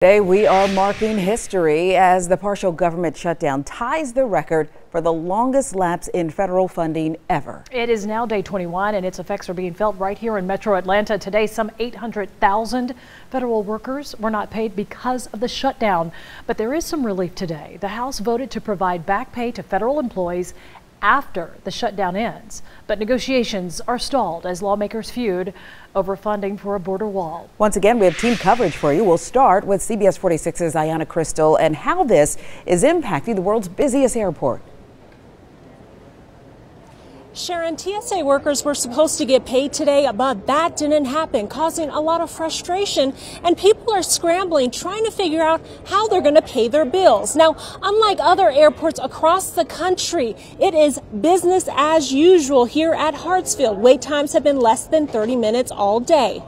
Today we are marking history as the partial government shutdown ties the record for the longest lapse in federal funding ever. It is now day 21 and its effects are being felt right here in Metro Atlanta. Today, some 800,000 federal workers were not paid because of the shutdown. But there is some relief today. The House voted to provide back pay to federal employees after the shutdown ends. But negotiations are stalled as lawmakers feud over funding for a border wall. Once again, we have team coverage for you. We'll start with CBS 46's Ayanna Crystal and how this is impacting the world's busiest airport. Sharon, TSA workers were supposed to get paid today, but that didn't happen, causing a lot of frustration, and people are scrambling, trying to figure out how they're going to pay their bills. Now, unlike other airports across the country, it is business as usual here at Hartsfield. Wait times have been less than 30 minutes all day.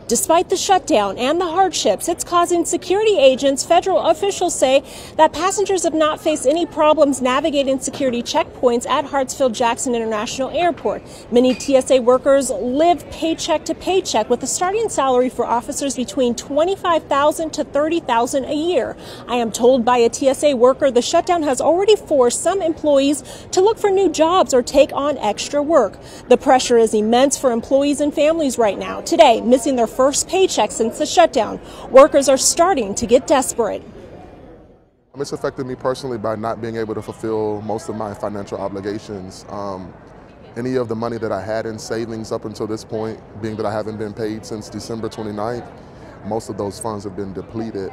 Despite the shutdown and the hardships, it's causing security agents. Federal officials say that passengers have not faced any problems navigating security checkpoints at Hartsfield-Jackson International Airport. Many TSA workers live paycheck to paycheck with a starting salary for officers between $25,000 to $30,000 a year. I am told by a TSA worker the shutdown has already forced some employees to look for new jobs or take on extra work. The pressure is immense for employees and families right now. Today, missing their first paycheck since the shutdown, workers are starting to get desperate. It's affected me personally by not being able to fulfill most of my financial obligations. Any of the money that I had in savings up until this point, being that I haven't been paid since December 29th, most of those funds have been depleted.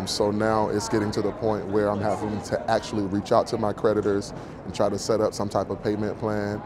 So now it's getting to the point where I'm having to actually reach out to my creditors and try to set up some type of payment plan.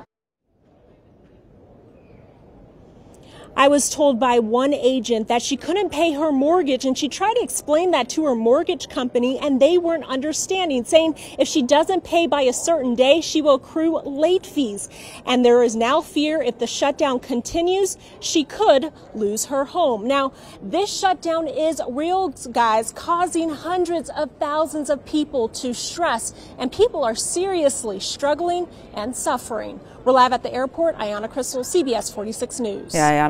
I was told by one agent that she couldn't pay her mortgage, and she tried to explain that to her mortgage company, and they weren't understanding, saying if she doesn't pay by a certain day, she will accrue late fees. And there is now fear if the shutdown continues, she could lose her home. Now, this shutdown is real, guys, causing hundreds of thousands of people to stress, and people are seriously struggling and suffering. We're live at the airport. Ayanna Crystal, CBS 46 News. Yeah, Ayanna.